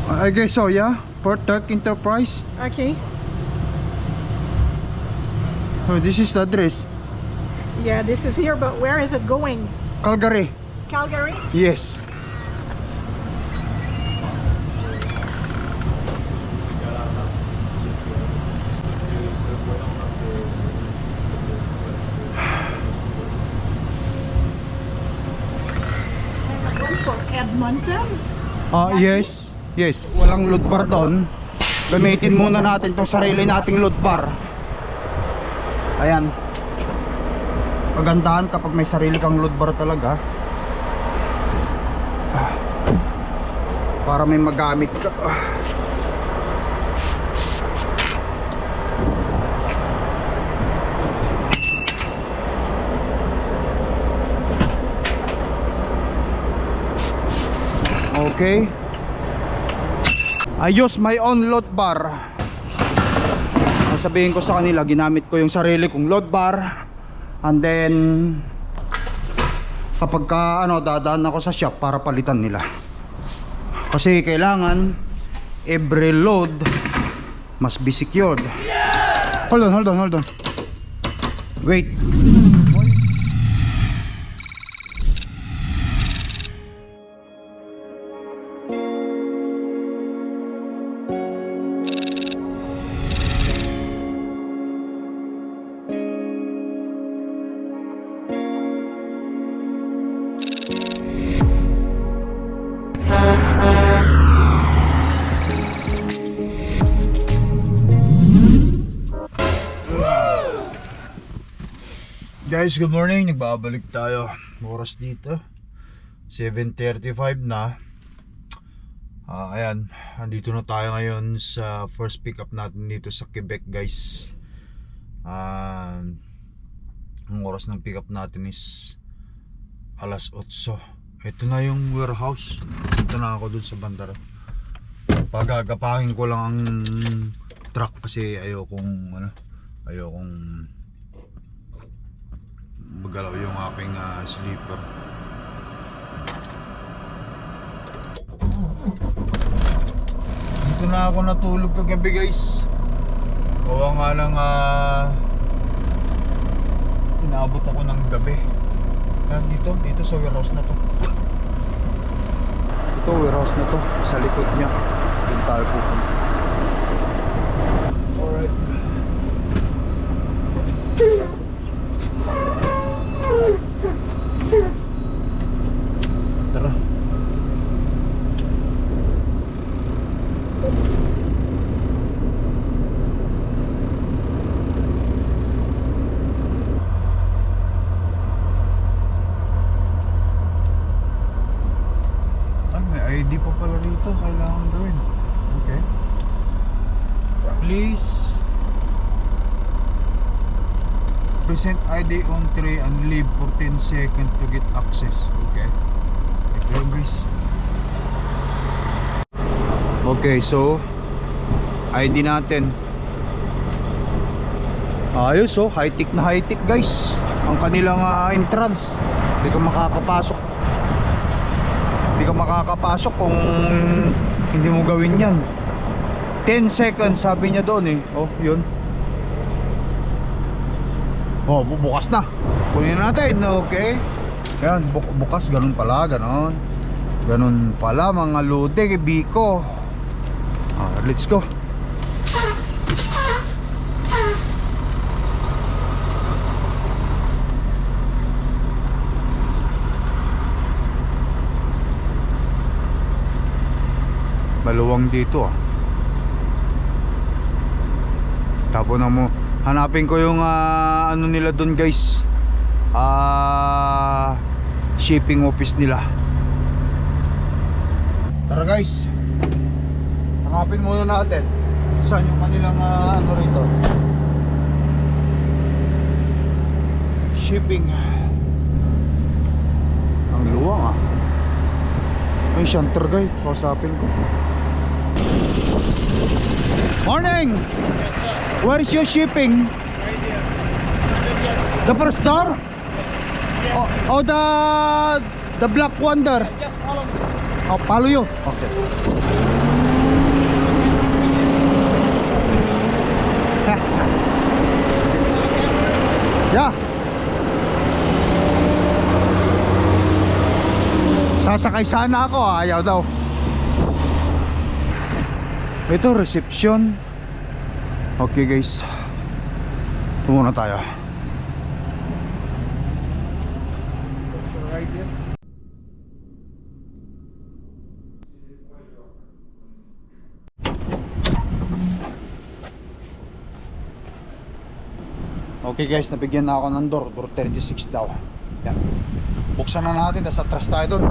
I guess so, yeah. Port Turk Enterprise. Okay. Oh, this is the address. Yeah, this is here, but where is it going? Calgary. Calgary? Yes. One for Edmonton? Yes. Yes. Walang load bar doon. Gamitin muna natin tong sarili nating load bar. Ayan. Pagandahan kapag may sarili kang load bar talaga. Para may magamit ka. Okay. I use my own load bar. Sabihin ko sa kanila, ginamit ko yung sarili kong load bar. And then kapag ka dadaan ako sa shop para palitan nila. Kasi kailangan every load must be secured. Hold on. Wait. Guys, good morning. Nagbabalik tayo. Oras dito 7:35 na. Ayan, andito na tayo ngayon sa first pickup natin dito sa Quebec, guys. Ang oras ng pickup natin is alas 8. Ito na yung warehouse. Ito na ako dun sa bandara. Pagagapangin ko lang ang truck kasi ayokong magalaw yung aking sleeper. Dito na ako natulog kagabi, guys. Gawa nga lang inaabot ako ng gabi. Yan, dito sa warehouse na to. Ito warehouse na to, sa likod niya. Doon tayo pupunta. Alright. Tara. May ID pa pala rito, kailangan gawin. Okay. Please present ID on tray and leave for 10 seconds to get access. Okay. Ito yung guys. Okay, so ID natin. Ayos, oh, high-tech na high-tech, guys. Ang kanilang entrance. Hindi ka makakapasok. Hindi ka makakapasok kung hindi mo gawin yan. 10 seconds sabi niya doon eh. Oh, yun. Oh, bukas na. Kunin natin, okay? Yan, bukas, ganun pala, ganun. Ganun pala mga lode, biko. Let's go. Maluwang dito Tapos na mo. Hanapin ko yung ano nila doon, guys. Shipping office nila. Tara, guys. Hanapin muna natin saan yung kanilang ano rito. Shipping. Ang luwang May shanter, guys. Kausapin ko. Morning! Yes, sir. Where is your shipping? Right here. The first door? Yes. Oh, the Black Wonder. Just follow me. Oh, follow you. Okay. Sasakay sana ako, ayaw daw. Ito, reception. Okay guys, ito muna tayo. Okay guys, nabigyan na ako ng door 36 daw. Yan. Buksan na natin, tapos atras tayo dun.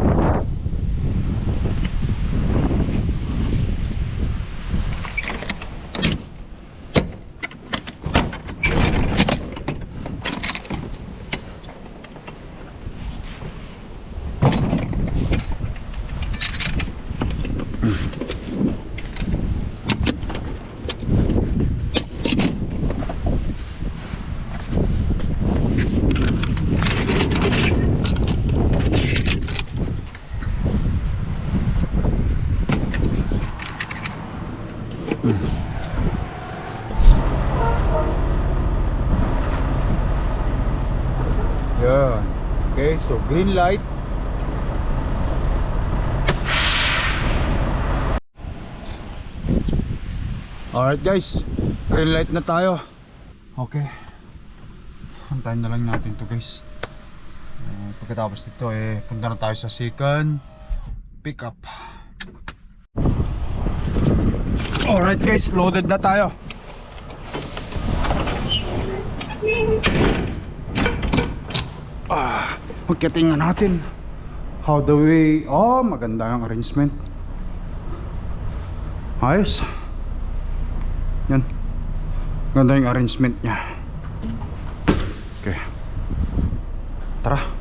Yeah. Okay, so green light. Alright guys, green light na tayo. Okay, antayin na lang natin to guys. Pagkatapos nito punta na tayo sa second pickup. Alright guys, loaded na tayo. Pagkatingnan natin how the way. Oh, maganda yung arrangement. Ayos. Yan, ganda yung arrangement nya. Okay, tara.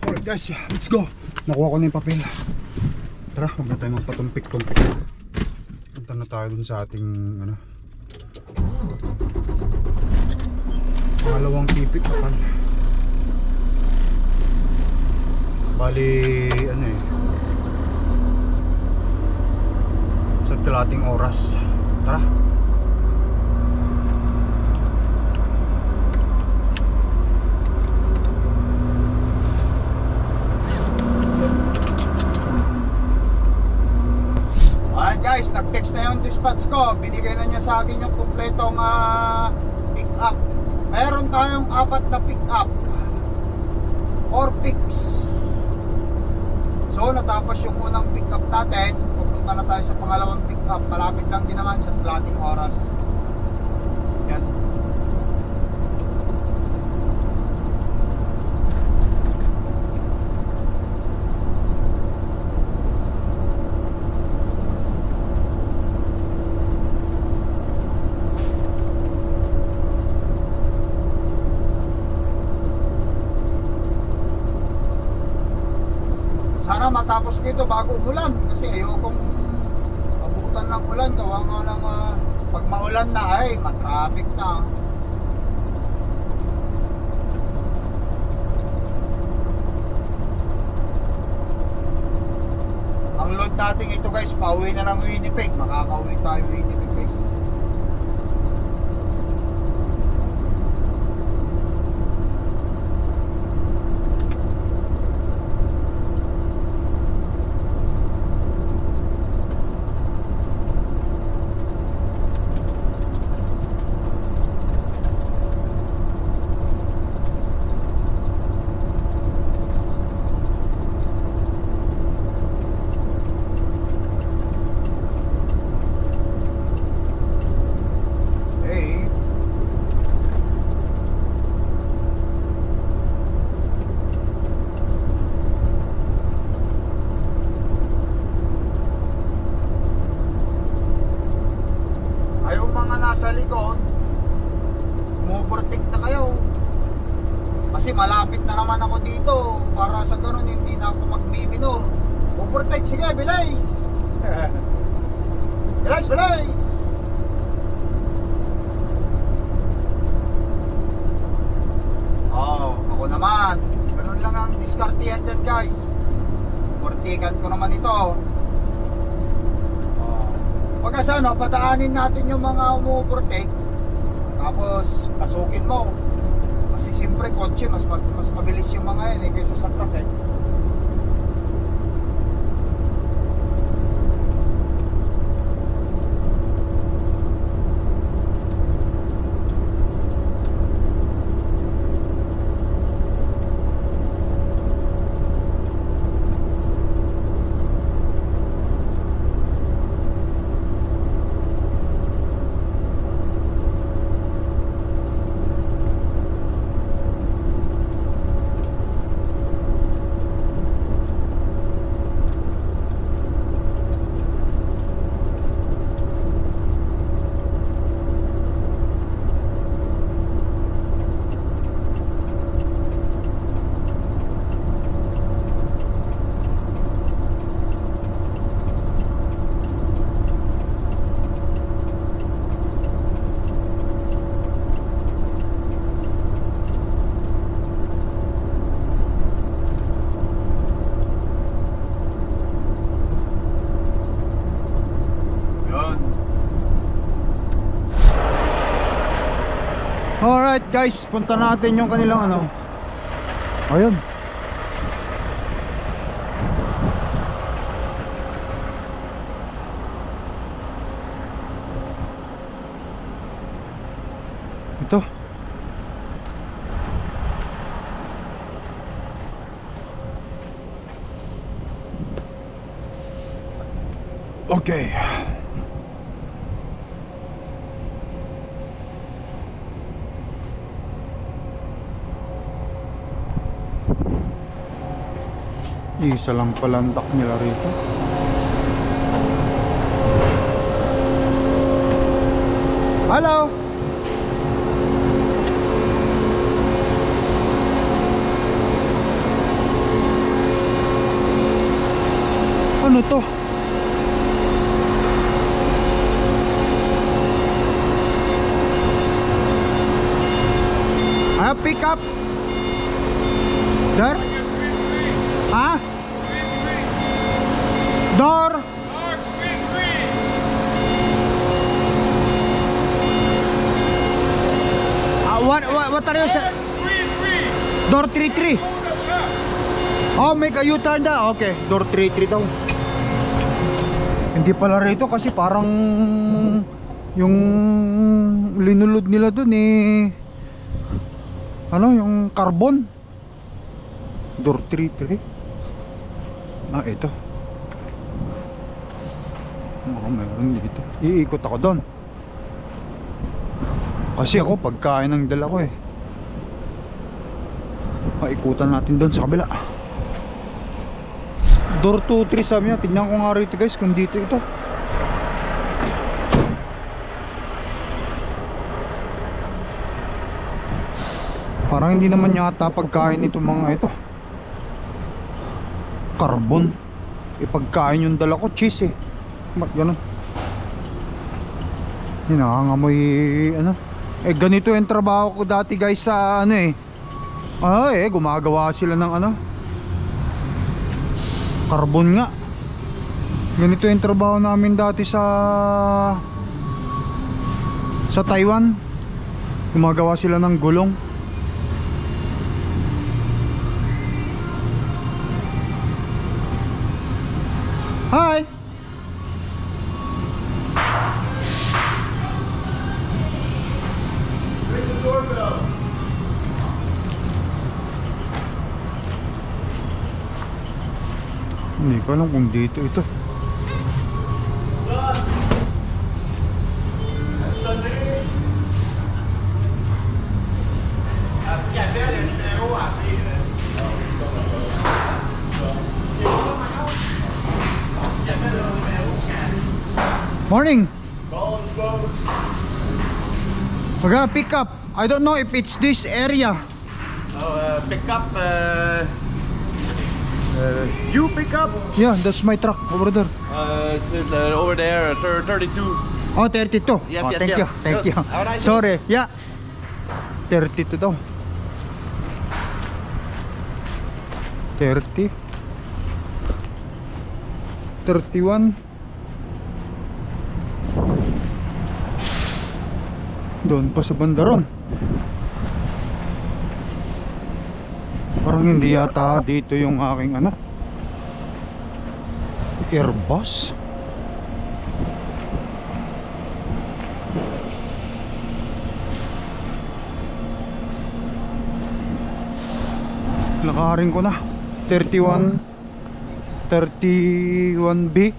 Alright guys, let's go. Nakuha ko na yung papel. Tara, huwag na tayo magpatumpik-tumpik. Punta na tayo dun sa ating pangalawang pipikapan. Bali sa kalating oras. Tara. Alright guys, nag-text na yung dispatch ko. Binigay na niya sa akin yung kumpletong pick up. Meron tayong 4 na pick up, 4 picks. So natapos yung unang pick up natin, pupunta na tayo sa pangalawang pick up. Malapit lang din naman sa kalating oras. Yan. Sana matapos ko ito bago umulan, kasi ayokong abutan ng ulan. Gawa nga ng pag maulan na ay matraffic na. Ang load natin ito guys, pauwi na ng Winnipeg. Makakauwi tayo Winnipeg guys. sa ganun hindi na ako magmi-minor. Overtake, sige, bilis! Bilis, bilis! Oh, ako naman. Ganun lang ang diskartihan dyan, guys. Overtakean ko naman ito. Oh. Pagkasa, no, pataanin natin yung mga umu-overtake. Tapos, pasukin mo. Kasi siyempre, kotse, mas mabilis yung mga yan kaysa sa truck eh. Alright guys, punta natin yung kanilang ano. Ayun. Ito. Okay. Isa lang palantak nila rito. Hello. Ano to? Pick up. There? Ha? Door. What are you saying? Door 33. Oh, make a U-turn da. Okay, door 33 daw. Hindi pala rito kasi parang yung linulod nila dun eh. Ano, yung carbon. Door 33. Ah, ito. Meron dito. Iikot ako doon. Kasi ako pagkain ang dala ko eh. Paikutan natin doon sa kabila. Door 23 sabi niya. Tignan ko nga rito guys kung dito ito. Parang hindi naman yata pagkain ito mga ito. Carbon. Ipagkain yung dala ko, cheese eh. Ba't ganun? Yun, nakangamoy ano. Eh ganito yung trabaho ko dati guys sa ano eh. Gumagawa sila ng ano. Carbon nga. Ganito yung trabaho namin dati sa Taiwan. Gumagawa sila ng gulong. Hi. Hindi ko alam kung dito ito. Morning. We're gonna pick up. I don't know if it's this area. Pick up You pick up Yeah, that's my truck over there. over there, 32. Oh, 32. Yes, Oh, yes, thank yes. you. Thank Good. you. Have a nice Sorry. Yeah. 32 daw. 30. 31. Doon pa sa bandaron. Parang hindi yata dito yung aking ano, Airbus. Lakarin ko na 31B.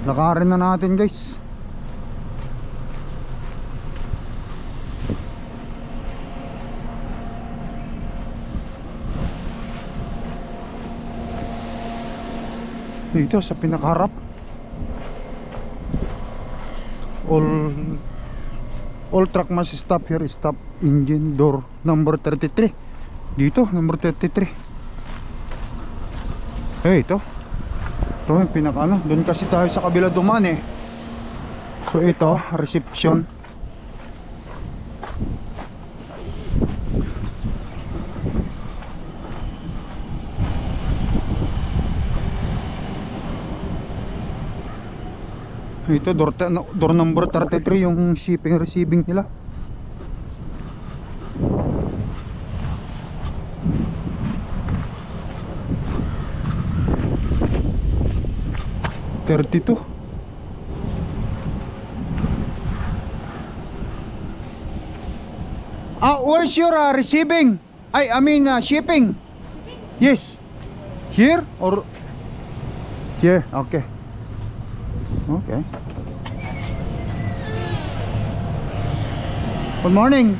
Lakarin na natin, guys. Dito sa pinakaharap, all truck must stop here. Stop engine door number 33. Dito number 33. Ito yung pinaka ano. Doon kasi tayo sa kabila duman eh. So ito, reception. Ito, door number 33 yung shipping receiving nila. $32. Where's your receiving? I mean shipping. Yes. Here or here? Okay. Okay. Good morning.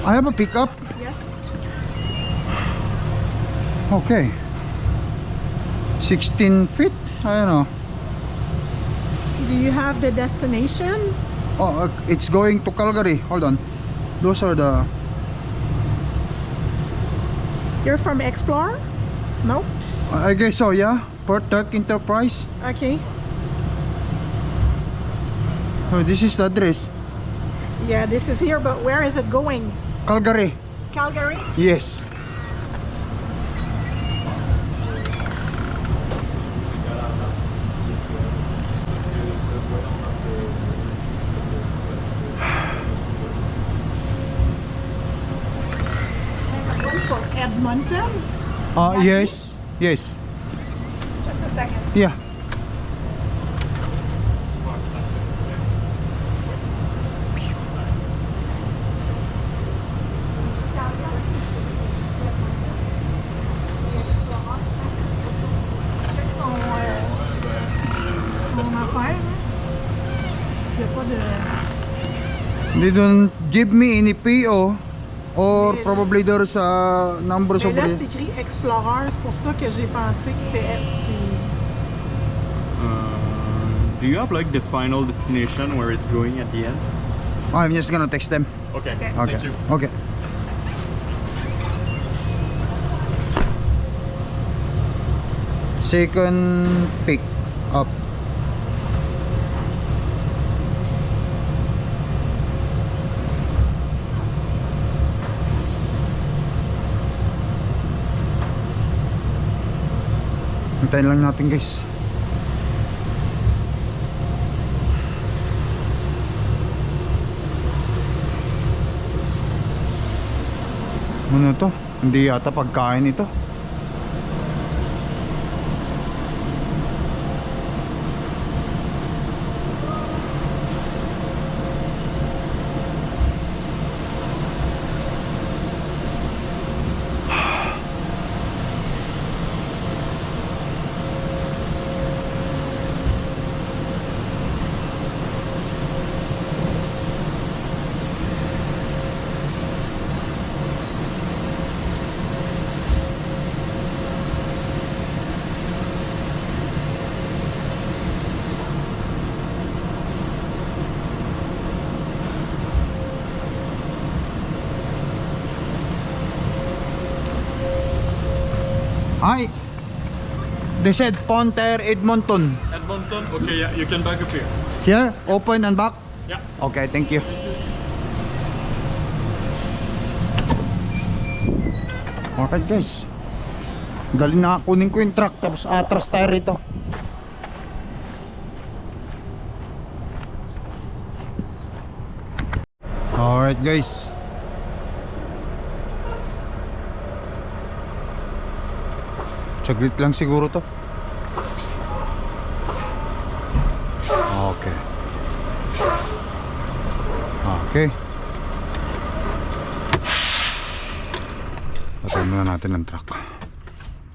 I have a pickup. Yes. Okay. 16 feet? I don't know. Do you have the destination? Oh, it's going to Calgary. Hold on. Those are the... You're from Explorer? No? I guess so, yeah. Port Turk Enterprise. Okay. Oh, this is the address. Yeah, this is here, but where is it going? Calgary. Calgary? Yes. Going for Edmonton? Yes. Yes. Just a second. Yeah. They don't give me any PO or probably there's numbers Mais over là, there. c'est écrit Explorer, c'est pour ça que j'ai pensé que c'était SC. Do you have like the final destination where it's going at the end? I'm just gonna text them. Okay. Okay. Thank you. Okay. Second pick up. Hintayin lang natin, guys. Ano to? Hindi yata pagkain ito. Ay, they said Ponter Edmonton. Edmonton? Okay, yeah, you can back up here. Here, open and back? Yeah. Okay, thank you. Alright guys, dali na kunin ko yung truck tapos atras tayo rito. Alright guys, saglit lang siguro to. Okay. Okay. Patay muna natin ang truck.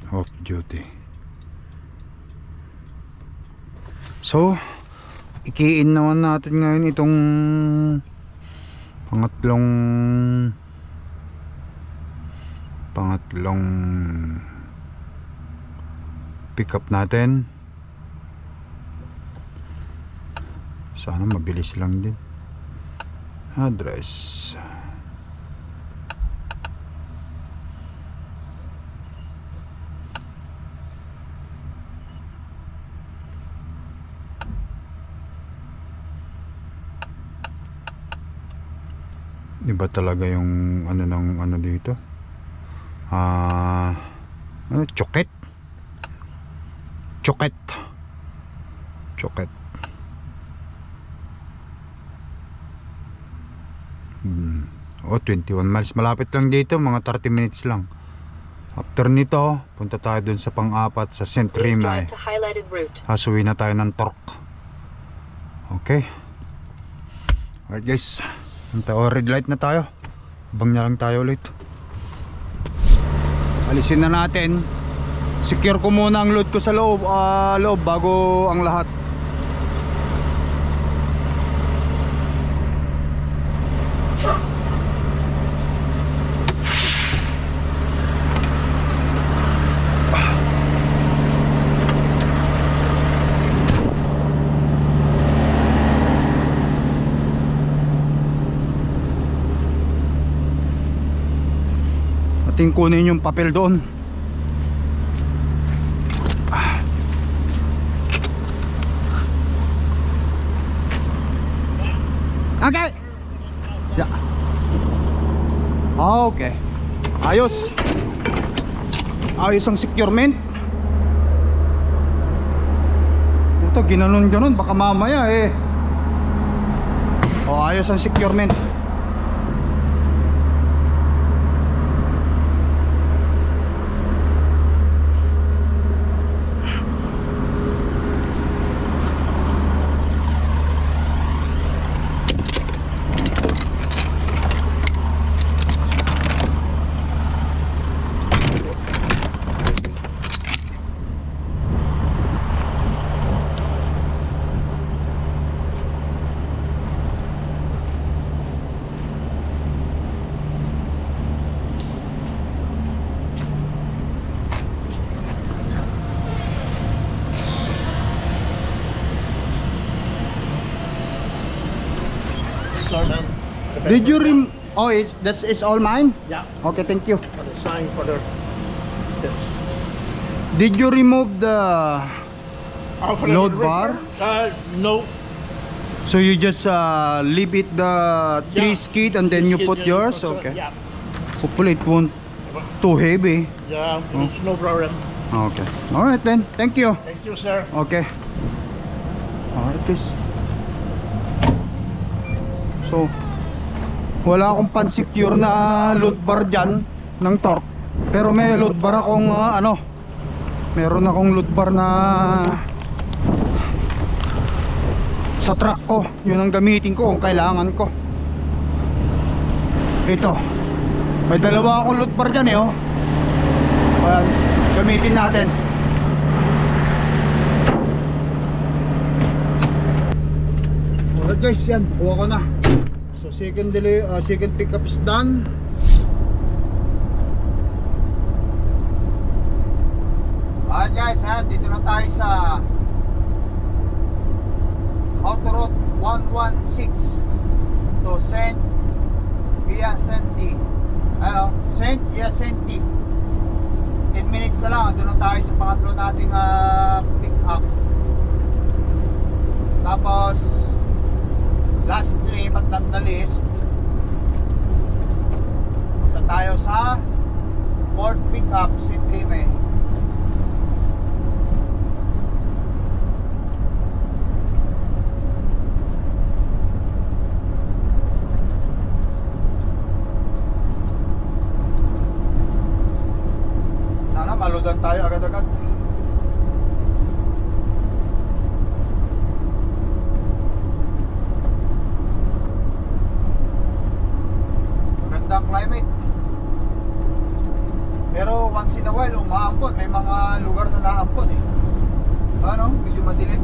Off duty. So, ikiin naman natin ngayon itong pangatlong pick up natin. Sana mabilis lang din. Address. Iba talaga yung ano dito. Choket. Choket. Choket. Oh, 21 miles. Malapit lang dito, mga 30 minutes lang. After nito, punta tayo dun sa pang-apat sa St. Remy. Hasuwi na tayo ng torque. Okay. Alright guys, red light na tayo. Abang na lang tayo ulit. Alisin na natin. Secure ko muna ang load ko sa loob bago ang lahat. Ating kunin yung papel doon. Okay. Yeah. Okay. Ayos. Ayos ang securement. Ito ginanon baka mamaya ayos ang securement. Did you it's all mine? Yeah. Okay, thank you. For the sign for the this. Did you remove the For the load repair? bar? No. So you just leave it the three Yeah. skid and then you Skid, put then yours? put- Okay. Yeah. Hopefully it won't too heavy. Yeah. It's no problem. Okay. Alright then. Thank you. Thank you, sir. Okay. Alright guys. So, wala akong pan-secure na load bar dyan ng torque. Pero may load bar akong meron akong load bar na sa truck ko. Yun ang gamitin ko kung kailangan ko. Ito. May dalawa akong load bar dyan Ayan, gamitin natin. Alright guys, yan, kuha ko na. So second pickup is done. Alright guys, dito na tayo sa Autoroute 116 to Saint Hyacinthe. Saint Hyacinthe. 10 minutes na lang, doon na tayo sa pangatlo nating pick up. Tapos lastly but not the least, punta tayo sa fourth pick up, si Trime. Sana maludan tayo agad-agad. Magandang climate. Pero once in a while umaampon. May mga lugar na naampon eh. Ano? Medyo madilim.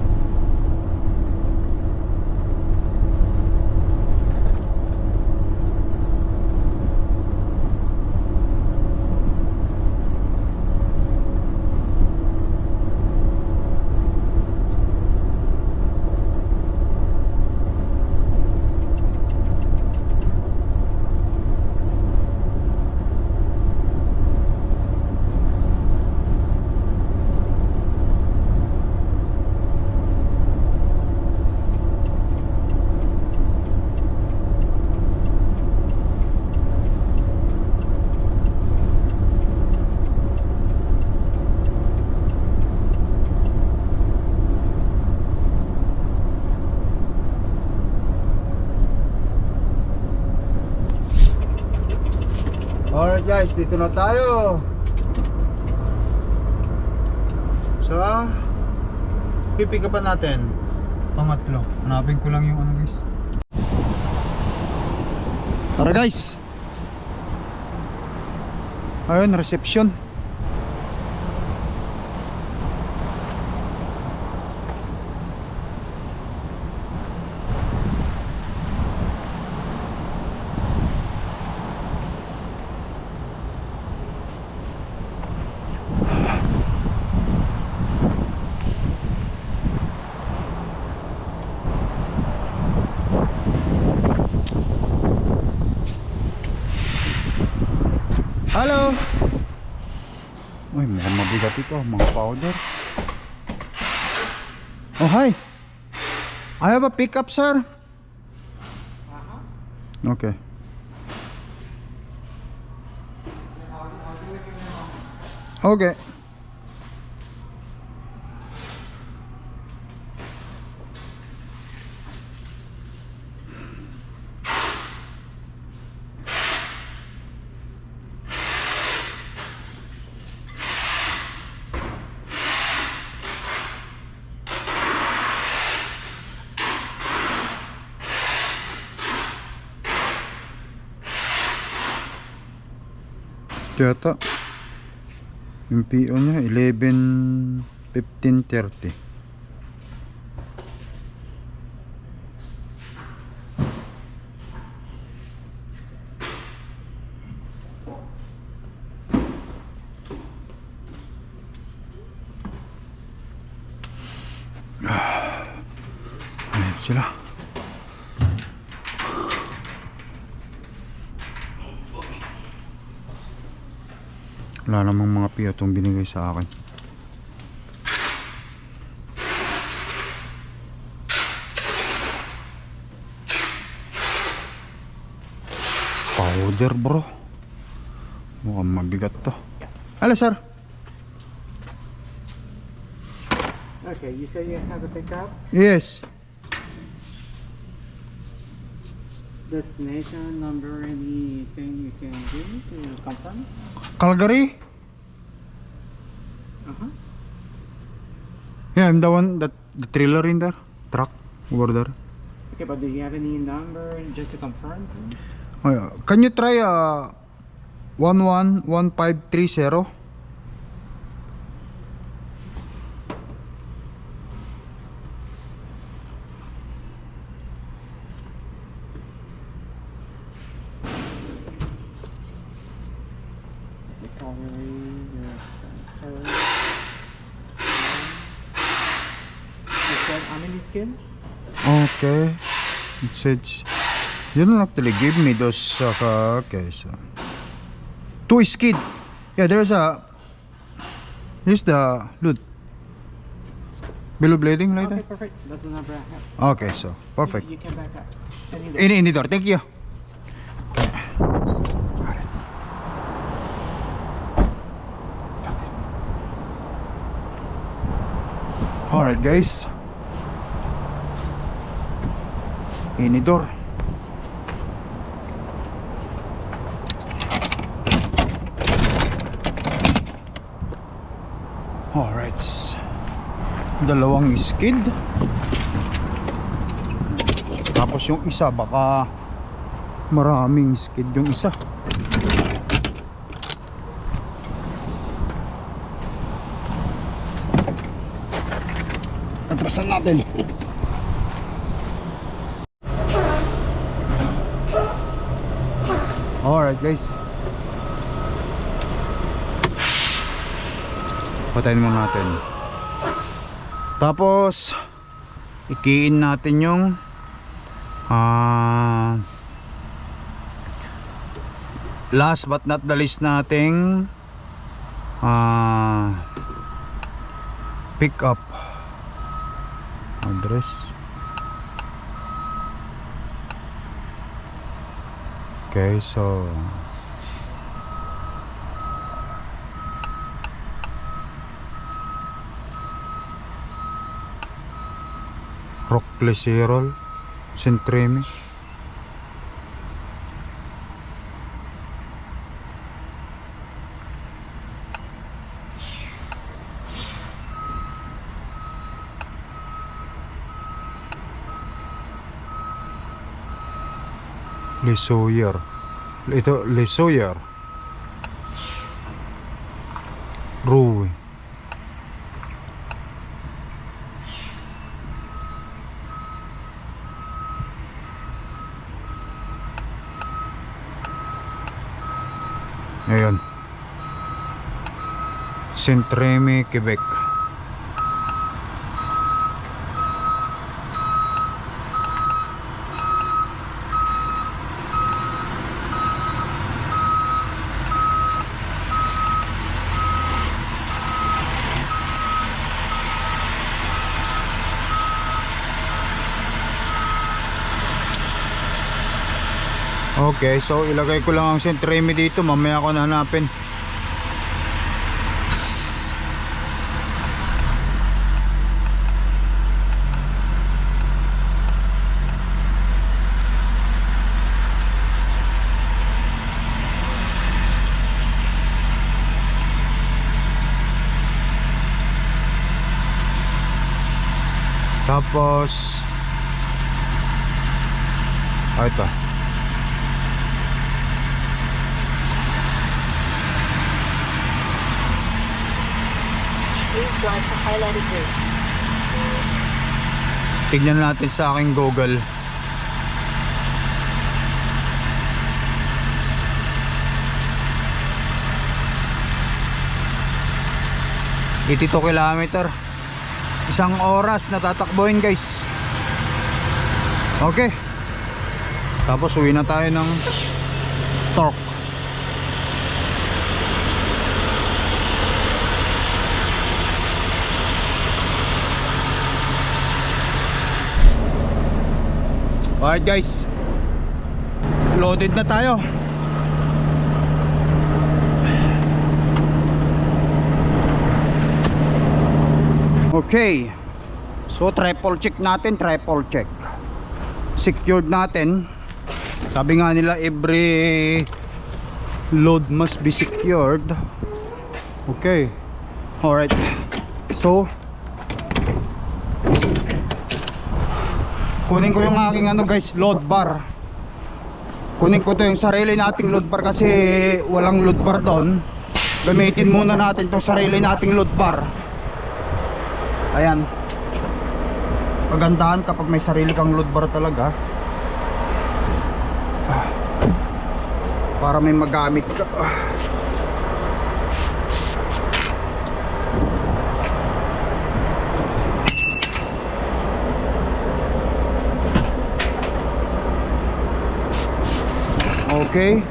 Alright guys, dito na tayo sa pipick upan natin. Pangatlo. Hanapin ko lang yung ano guys. Tara guys. Ayun, reception. Hello. Uy, mukhang mabigat ito, mga powder. Oh, hi. I have a pickup, sir. Okay. Okay. Yata yung PO niya 11:15:30. Ayan sila. Wala namang mga PO itong binigay sa akin. Powder bro. Mukhang mabigat to. Hello sir. Okay, you say you have a pickup? Yes. Destination, number, anything you can give me to confirm? Calgary? Yeah, I'm the one that the trailer in there. Truck over there. Okay, but do you have any number just to confirm, please? Can you try 111530? How many skins? Okay. It says you don't actually give me those okay, so 2 skid. Yeah, there's a Here's the load. Below blading like Okay, that? perfect. That's the number I have. Okay, so perfect. You can back up. Any day. In the door. Thank you. Alright guys. Inidor. Alright. Dalawang skid. Tapos yung isa baka maraming skid yung isa. Atrasan natin. Alright guys. Patayin mo natin. Tapos ikiin natin yung last but not the least nating pick up address. Okay, so Rock Glycerol Centreme. Le Sawyer. Ito, Le Sawyer. Rue. Ngayon. Saint-Rémy, Quebec. Okay, so ilagay ko lang ang Saint-Rémy dito, mamaya ko na hanapin. Tapos ito. Please drive to highlighted route. Tignan natin sa aking Google. Ito kilometer. Isang oras na tatakbuhin guys. Okay. Tapos uwi na tayo ng Torque. Alright guys, loaded na tayo. Okay, so triple check natin, triple check. Secured natin. Sabi nga nila every load must be secured. Okay, alright. So kunin ko yung aking guys, load bar. Kunin ko to yung sarili nating load bar kasi walang load bar doon. Gamitin muna natin tong sarili nating load bar. Ayan. Pagandahan kapag may sarili kang load bar talaga. Para may magamit ka. Okay.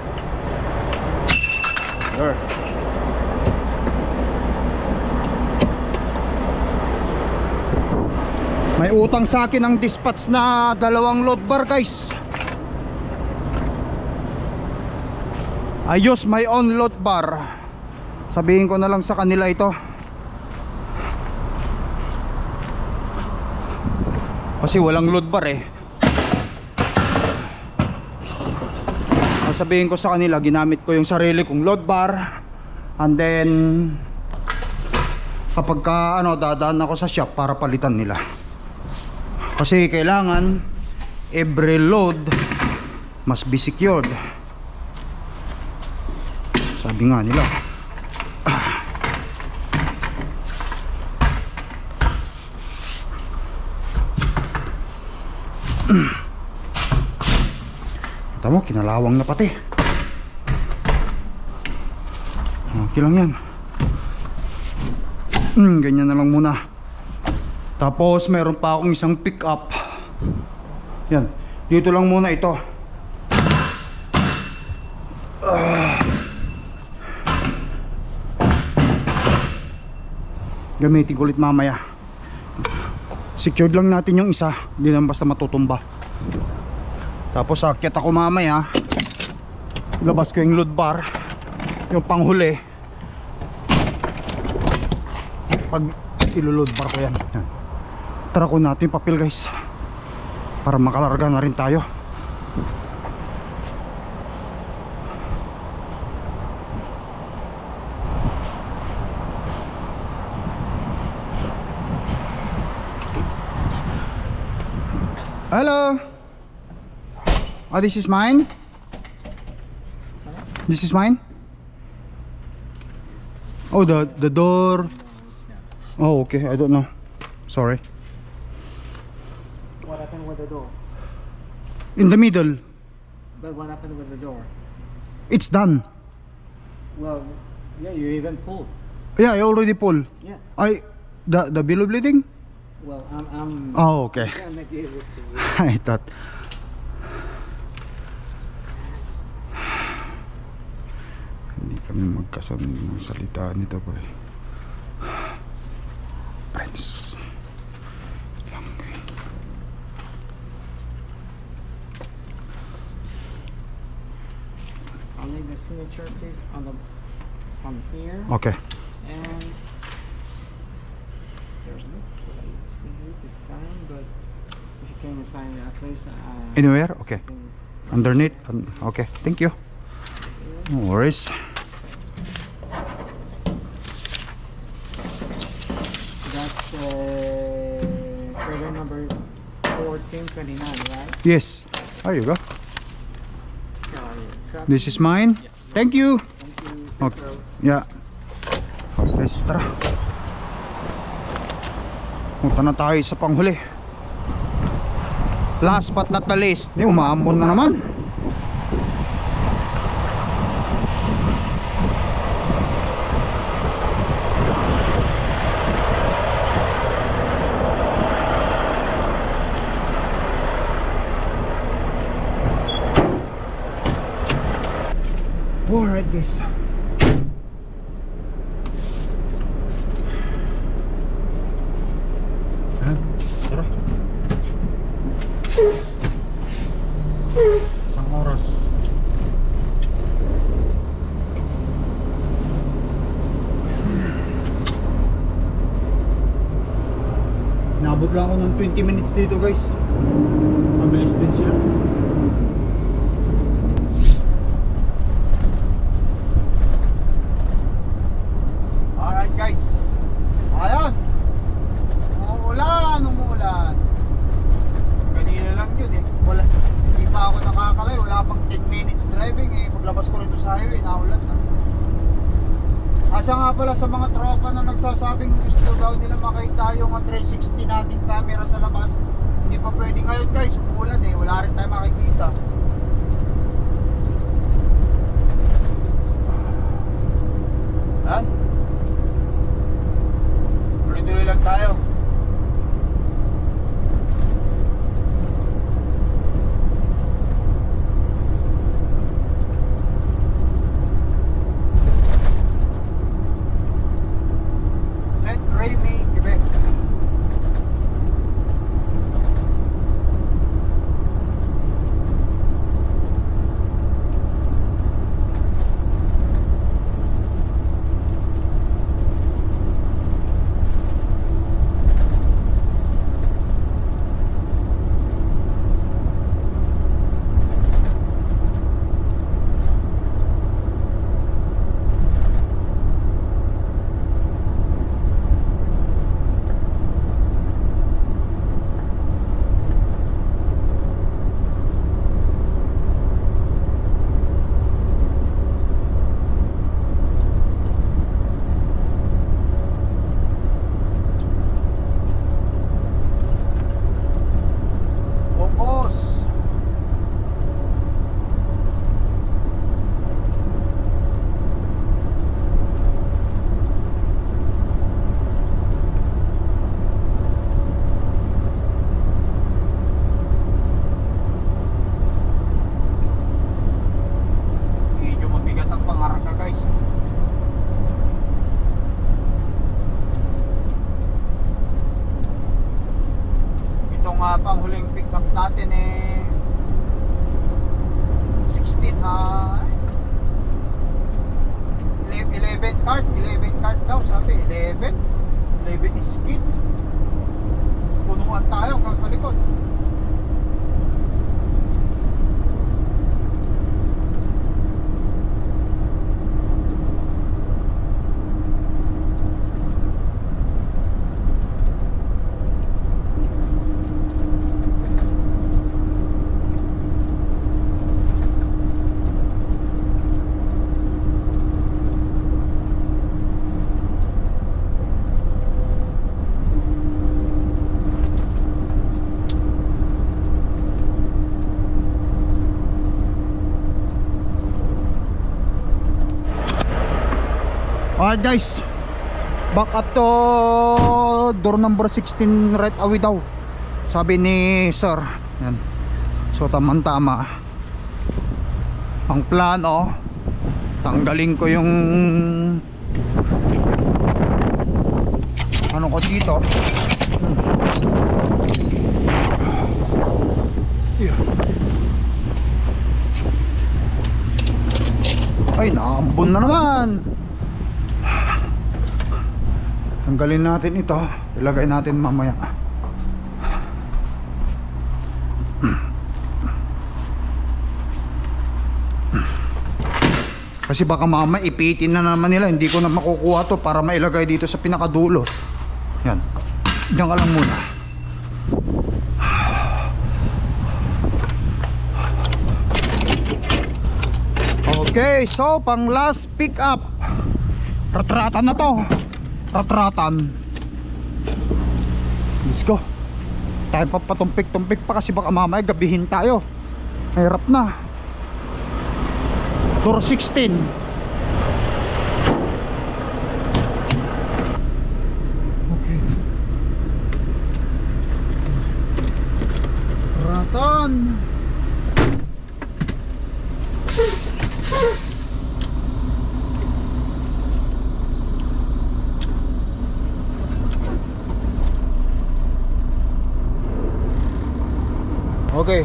There. Nag-utang sa akin ang dispatch na 2 load bar guys. I use my own load bar. Sabihin ko na lang sa kanila ito. Kasi walang load bar eh. Sabihin ko sa kanila, ginamit ko yung sarili kong load bar. And then kapag ka, dadaan ako sa shop para palitan nila. Kasi kailangan every load must be secured. Sabi nga nila. Tama, kinalawang na pati. Okay lang yan. Ganyan na lang muna. Tapos meron pa akong isang pick up. Yan, dito lang muna ito. Gamitin ko ulit mamaya. Secured lang natin yung isa, hindi naman basta matutumba. Tapos akyat ako mamaya, labas ko yung load bar, yung panghuli. Pag iloload bar ko yan. Tara ko natin yung papel guys, para makalarga na rin tayo. Hello. Oh, this is mine. This is mine. Oh, the door. Oh, okay. I don't know. Sorry. What happened with the door? In the middle. But what happened with the door? It's done. Well, yeah, you even pulled. Yeah, I already pulled. Yeah. The below bleeding. Well, I'm Oh, okay. gonna give it to you. I thought. Hindi kami magkasunod ng salita nito pare. Friends. I'll need the signature, please, on here. Okay. And there's no place for you to sign, but if you can sign at least. Anywhere? Okay. can- Underneath? Okay. Thank you. No worries. That's trailer number 1429, right? Yes. There you go. Copy. This is mine. Thank you. Thank you. Okay. Yeah. Guys, tara. Punta na tayo sa panghuli. Last but not the least. Umaambon na naman. Alright guys. Tara. Isang oras. Naabot lang ako ng 20 minutes dito guys. Mabilis din sila. Alright guys. Ayan. Umuulan. Kanina lang yun eh. Wala. Hindi pa ako nakakalay. Wala pang 10 minutes driving eh. Paglabas ko rito sa highway, naulan na. Asa nga pala sa mga tropa na nagsasabing gusto daw nila makita yung 360 nating camera sa labas. Hindi pa pwede ngayon guys. Umuulan eh. Wala rin tayo makikita. Ha? Tuloy-tuloy lang tayo. Saint Remy, Quebec. cart, 11 cart daw, sabi, 11 skid. Punuan tayo hanggang sa likod. Alright guys, back up to door number 16 right away daw, sabi ni sir. Yan. So tamang-tama ang plano, tanggalin ko yung ano ko dito. Yeah. Ay, naambon na naman. Tanggalin natin ito, ilagay natin mamaya. Kasi baka mamaya ipitin na naman nila, hindi ko na makukuha to para mailagay dito sa pinakadulo. Yan, diyan ka lang muna. Okay, so pang last pick up, ratratan na to. Ratratan. Let's go. Tayo pa patumpik-tumpik pa kasi baka mamaya gabihin tayo. Mahirap na. Door 16. Okay. Ratratan. Okay.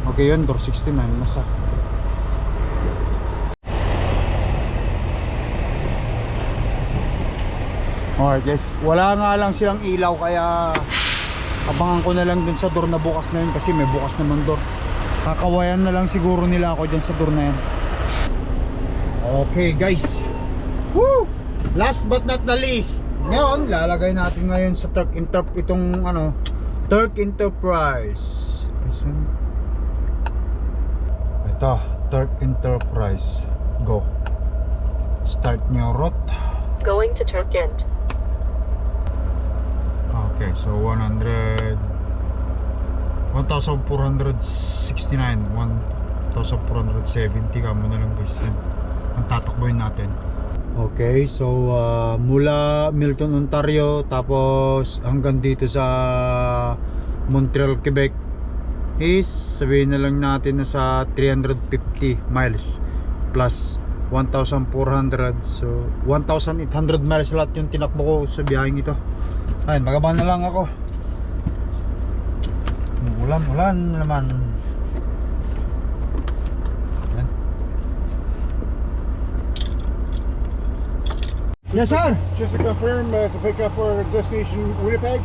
Okay yun, door 69 nasa. Alright guys, wala nga lang silang ilaw kaya abangan ko na lang dun sa door na bukas na yun kasi may bukas naman door. Kakawayan na lang siguro nila ako dyan sa door na yan. Okay guys, woo! Last but not the least, ngayon lalagay natin ngayon sa Turk itong ano, Turk Enterprise. Listen. Ito, Turk Enterprise. Go. Start new route. Going to Turk End. Okay, so 1469, 1470 ka muna lang guys. Yan ang tatakboyin natin. Okay, so mula Milton, Ontario tapos hanggang dito sa Montreal, Quebec is sabihin na lang natin na sa 350 miles plus 1,400, so 1,800 miles lahat yung tinakbo ko sa biyaheng ito. Ayun, magabang na lang ako. Ulan naman. Ayan. Yes sir. Just to confirm, it's a pickup for destination Winnipeg?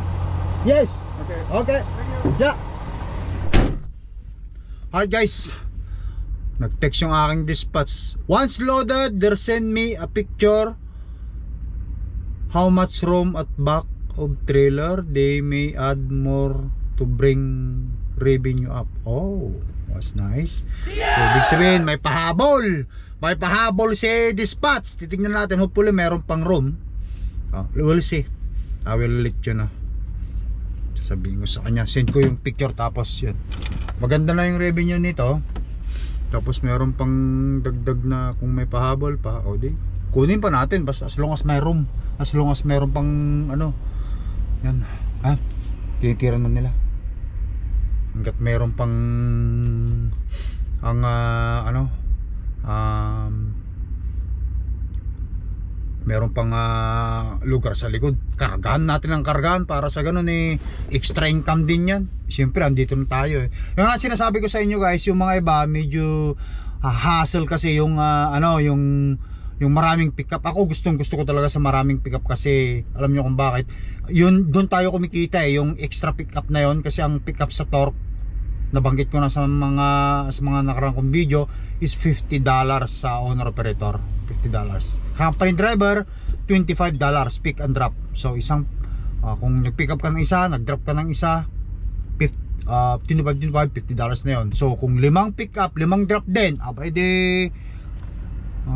Yes. Okay. Okay. Yeah. Alright guys, nag-text yung aking dispatch. Once loaded, they send me a picture how much room at back of trailer. They may add more to bring revenue up. Oh, was nice. So, ibig sabihin, may pahabol. May pahabol si dispatch. Titignan natin, hopefully meron pang room. We'll see. I will let you know. Sabihin ko sa kanya, send ko yung picture tapos yun. Maganda na yung revenue nito. Tapos meron pang dagdag na kung may pahabol pa, o di kunin pa natin basta as long as may room, as long as meron pang ano. Yan. Ha? Tinitira na nila. Hanggat meron pang ang meron pang lugar sa likod, kargahan natin ang kargahan para sa ganun extra income din yan. Siyempre andito na tayo yung nga sinasabi ko sa inyo guys, yung mga iba medyo hassle kasi yung yung maraming pickup. Ako gusto ko talaga sa maraming pickup kasi alam nyo kung bakit. Yun, doon tayo kumikita yung extra pickup na yon, kasi ang pickup sa torque, nabanggit ko na sa mga nakarang kong video, is $50 sa owner operator. $50. Company driver, $25 pick and drop. So isang kung nag-pick up ka ng isa, nag-drop ka ng isa, $25 $50 na yon. So kung 5 pick up, 5 drop din, pwede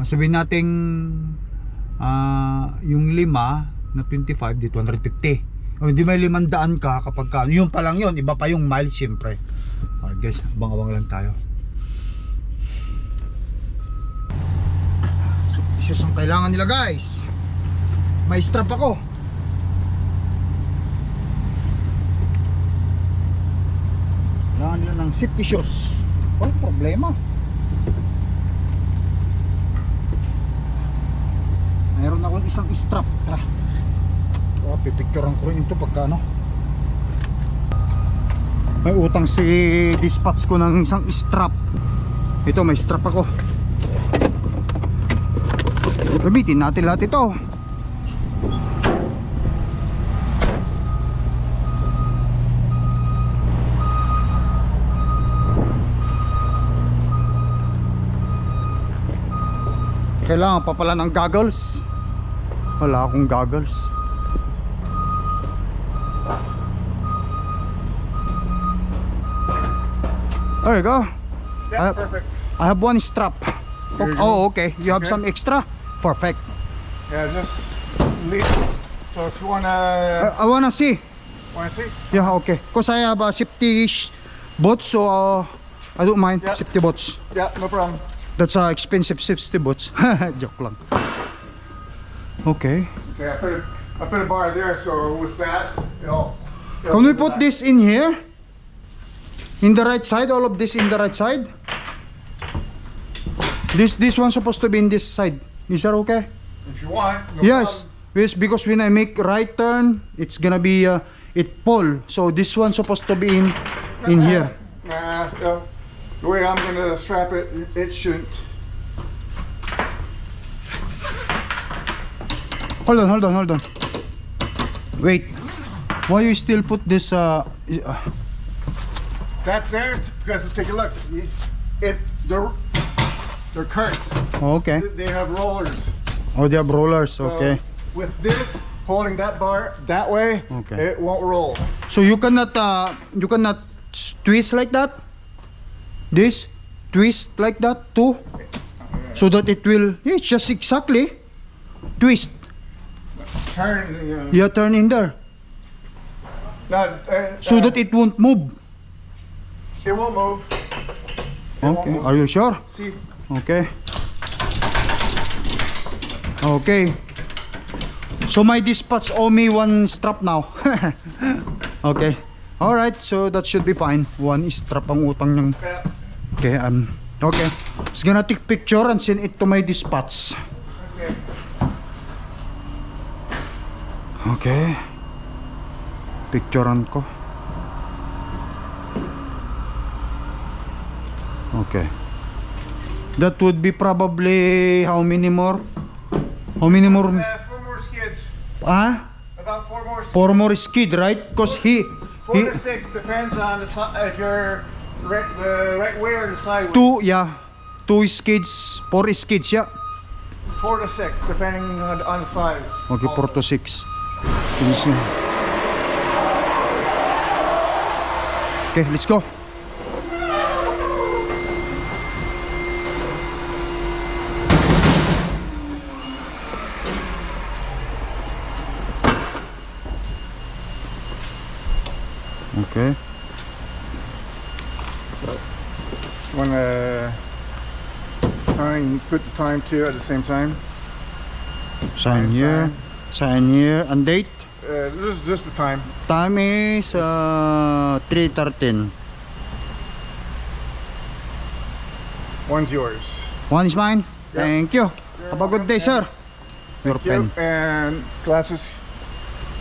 sabihin natin yung 5 na 25 di 250. O hindi may 500 ka kapag yun pa lang yun, iba pa yung mileage syempre. Alright guys, abang-abang lang tayo. So issues ang kailangan nila guys. May strap ako. Kailangan nila ng safety shoes. Walang problema. Meron akong isang strap. Tara. Pipicturean ko rin ito pagka ano. May utang si dispatch ko ng isang strap. Ito, may strap ako. Gamitin natin lahat ito. Kailangan pa pala ng goggles. Wala akong goggles. There you go. Yeah, perfect. I have one strap. Here you Oh, go. okay. You have Okay. some extra? Perfect. Yeah, just leave. So if you wanna I wanna see. see? Yeah, okay. Cause I have a safety boots, so I don't mind Yeah. safety boots. Yeah, no problem. That's expensive safety boots. Joke lang. Okay. Okay, I put a bar there, so with that, it'll Can we put this in here? In the right side, all of this in the right side? This one's supposed to be in this side. Is that okay? if you want. No Yes. Yes, because when I make right turn, it's gonna be it pull. So this one's supposed to be in problem. here. Nah, the way I'm gonna strap it, it shouldn't. Hold on. Wait. Why you still put this That's there because take a look. They're carts. okay. They have rollers. Oh, they have rollers, So okay. with this holding that bar that way, Okay. it won't roll. So you cannot twist like that? This twist like that too? So that it will it's just exactly twist. Turn. Yeah, turn in there. So that it won't move. it won't move. Okay, are you sure? See, Okay. Okay. So my dispatch owe me one strap now. Okay. Alright, so that should be fine. One strap ang utang niyang. Okay, okay. Just gonna take picture and send it to my dispatch. okay. Okay. Picturean ko. Okay. That would be probably how many more? How many more? 4 more skids. Ah? About 4 more skids. 4 more skid, right? Because 4 to 6 depends on the if you're the right way or the sideways. 2, yeah. 2 skids, 4 skids, yeah. 4 to 6 depending on the size. Okay, 4 to 6. Can you see? Okay, let's go. Okay. Wanna put the time too at the same time. Sign here. Sign here. And date? This is just the time. Time is 3:13. One's yours. One is mine. Yep. Thank you. Have a good day, sir. Your pen. Yep, and glasses.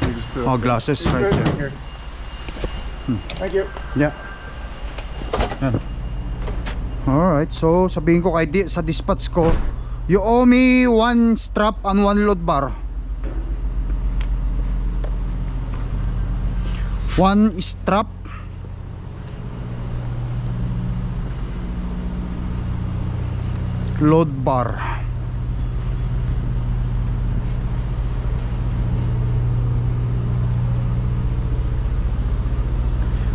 You just put Oh, up there. glasses Just right put it there. here. Thank you. Yeah. Yan. Alright, so sabihin ko sa dispatch ko, You owe me 1 strap and 1 load bar. 1 strap load bar.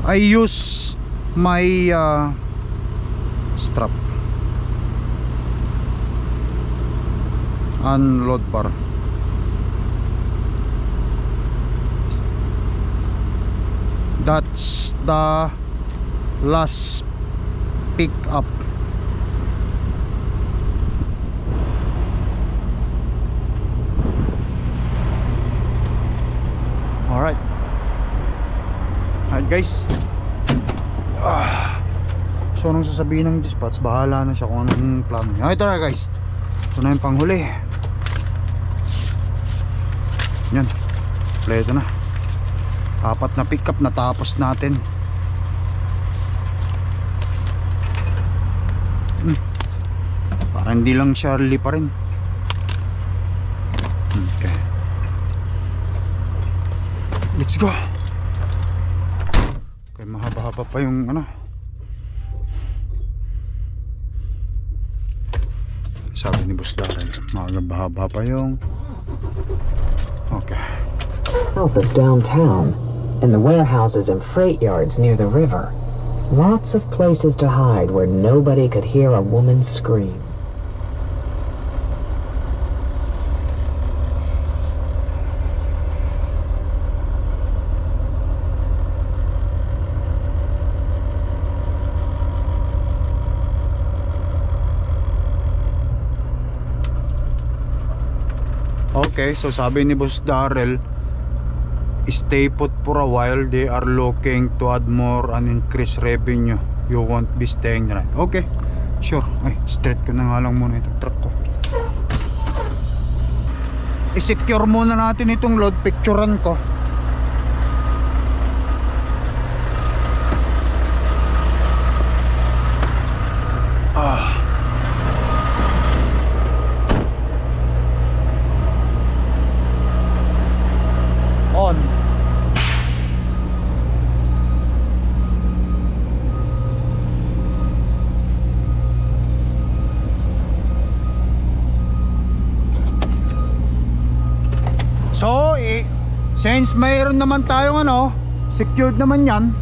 I use my strap and load bar. That's the last pick up. Alright. Alright guys. So anong sasabihin ng dispatch, bahala na siya kung anong plano niya. Ito na guys, ito na yung panghuli. Yan, kompleto na. 4 na pick up na tapos natin. Para hindi lang Charlie pa rin. Okay, let's go. Okay, mahaba-haba pa yung ano. Sabi ni Boss Darren, mahaba pa yung. Okay. South of downtown, and the warehouses and freight yards near the river. Lots of places to hide where nobody could hear a woman scream. Okay, so sabi ni Boss Darrell, stay put for a while. They are looking to add more and increase revenue. You won't be staying right. Okay, sure. Ay, straight ko na nga lang muna itong truck ko. I-secure muna natin itong load. Picturean ko. On. So, since mayroon naman tayong ano, secured naman yan.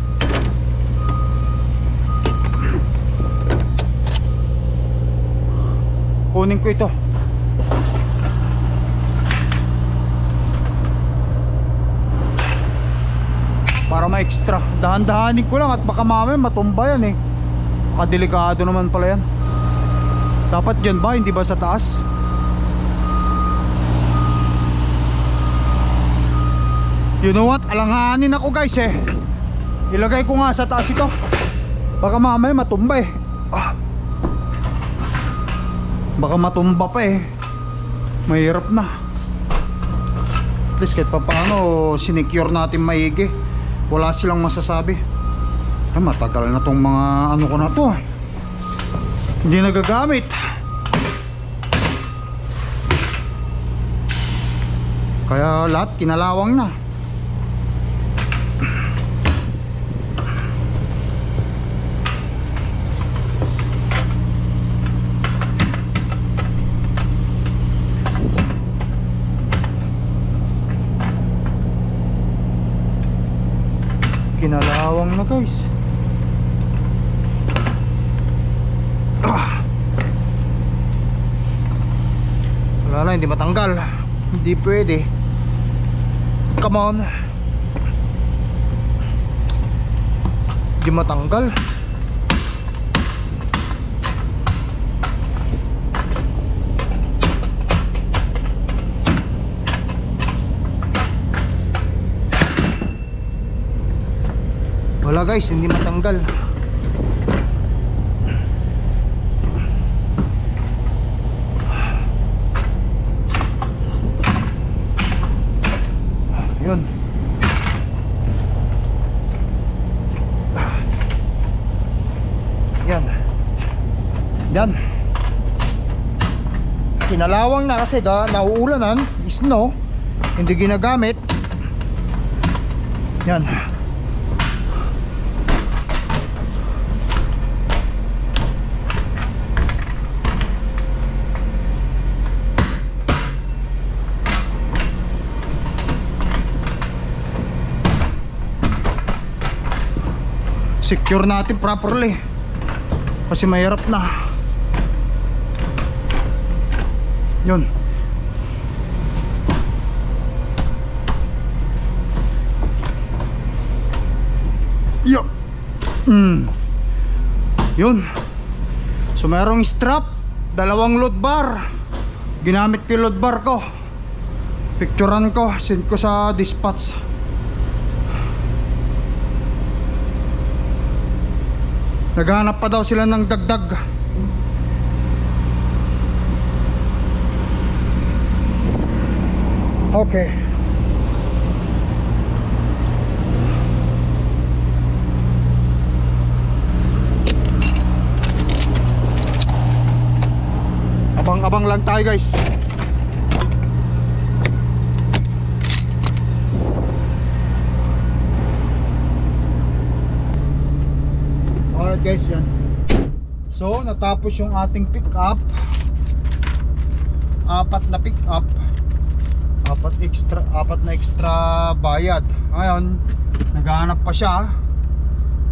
Kunin ko ito. Para ma-extra. Dahan-dahanin ko lang at baka mamaya matumba yan eh. Baka delikado naman pala yan. Dapat dyan ba? Hindi ba sa taas? You know what? Alanganin ako guys eh. Ilagay ko nga sa taas ito. Baka mamaya matumba eh. Baka matumba pa eh. Mahirap na. At least kahit pa paano sinecure natin maigi. Wala silang masasabi. Ay, matagal na tong mga ano ko na to. Hindi nagagamit. Kaya lahat kinalawang na. Kinalawang na guys. Wala na, hindi matanggal. Hindi pwede. Come on. Hindi matanggal. Wala guys, hindi matanggal. Yun. Yan. Yan. Pinalawang na kasi nauulanan, snow, hindi ginagamit. Yan. Secure natin properly kasi mahirap na. Yun. Yo. Yun. So mayroong strap, dalawang load bar. Ginamit ko yung load bar ko. Picturean ko, send ko sa dispatch. Naghahanap pa daw sila ng dagdag. Okay. Abang-abang lang tayo, guys. Alright guys, yan. So natapos yung ating pick up. Apat na pick up, apat na extra bayad. Ngayon naghahanap pa siya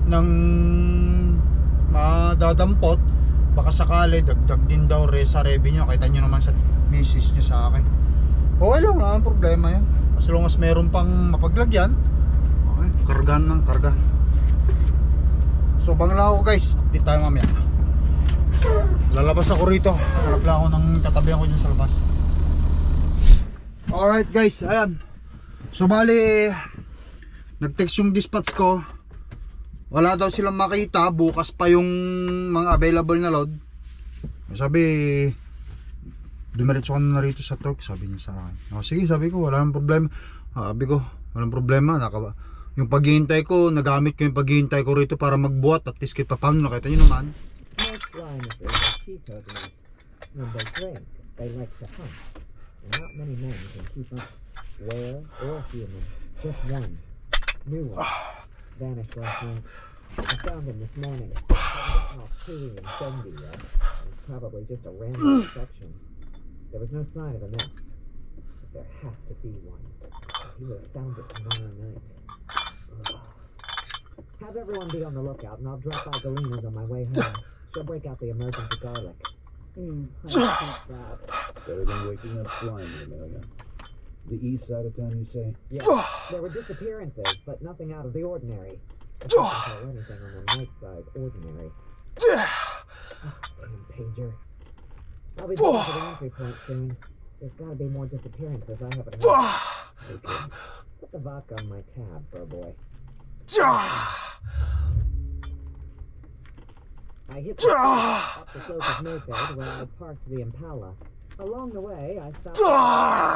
ng madadampot. Baka sakali dagdag din daw sa revenue. Kita nyo naman sa message niya sa akin. Okay lang, wala ang problema yan. As long as meron pang mapaglagyan, okay, kargahan ng karga. So bangla ako guys, update tayo mamaya. Lalabas ako rito. Hanap lang ako ng katabihan ko dyan sa labas. Alright guys, ayan. So bali, nag-text yung dispatch ko. Wala daw silang makita. Bukas pa yung mga available na load. Sabi, dumiretso ka na rito sa Turk, sabi niya sa akin. Sige, sabi ko, wala nang problema. Sabi ko, walang problema. Yung paghihintay ko, nagamit ko yung paghihintay ko rito para magbuhat. At least kahit pa paano, nakita nyo naman. Most rhinoceros are teetotalers. When they drink, they like to hunt. And not many men can keep up. Whale or human, just one. New one. Vanished last night. I found him this morning. Hasn't gotten all chilly and bendy yet. It's probably just a random section. There was no sign of a nest. But there has to be one. He would have found it tomorrow night. Have everyone be on the lookout, and I'll drop by Galina's on my way home. She'll break out the emergency garlic. I think that. Better than waking up flying, Amelia. The east side of town, you say? Yes, there were disappearances, but nothing out of the ordinary. I couldn't tell anything on the night side ordinary. Damn pager. I'll be going to the entry point soon. There's gotta be more disappearances I haven't heard. Okay. Put the vodka on my tab, bro boy. I hit the up the slope of Mayfield where I parked the Impala. Along the way, I stopped All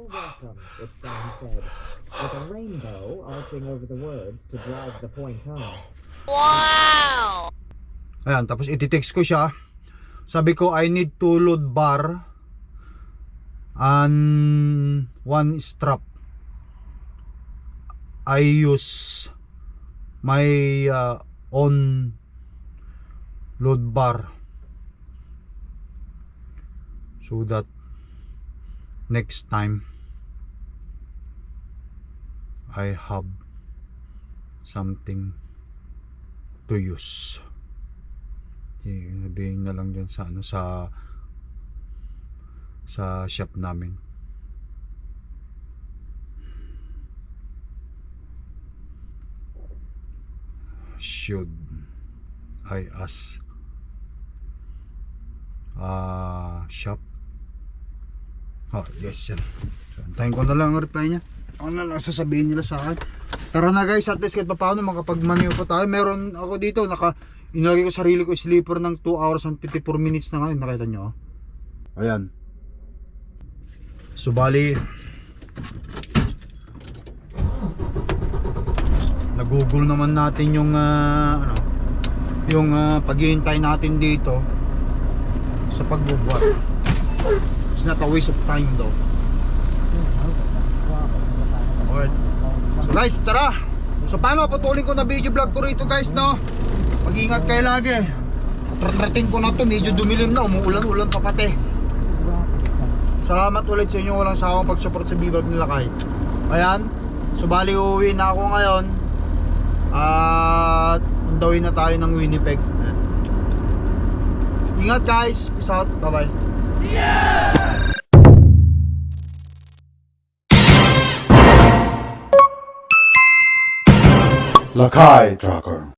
welcome, it sign said, with a rainbow arching over the words to drive the point home. Wow! Ayan, tapos iti-text ko siya. Sabi ko, I need 2 load bar and 1 strap. I use my own load bar so that next time I have something to use. Sabihin na lang dyan sa sa shop namin. Should I ask shop? Yes yan. So, antayin ko na lang ang reply niya. Ano na lang sasabihin nila sa akin. Tara na guys, at least kahit pa paano makapag-maneho pa tayo. Meron ako dito, inilagay ko sarili ko sleeper ng 2 hours and 54 minutes na ngayon. Nakita nyo? Ayan. So bali, nagugol naman natin yung paghihintay natin dito sa pagbubuhat. It's not a waste of time daw. Alright. So guys, tara. So paano, patuloy ko na video vlog ko rito guys, no? Mag-ingat kayo lagi. Rating ko na to, medyo dumilim na, umuulan-ulan pa pati. Salamat ulit sa inyo walang sawang pag-support sa B-Vlog nila Kay. Ayan, so bali uuwi na ako ngayon. At undawin na tayo ng Winnipeg. Ayan. Ingat guys, peace out, bye bye. Lakai Tracker.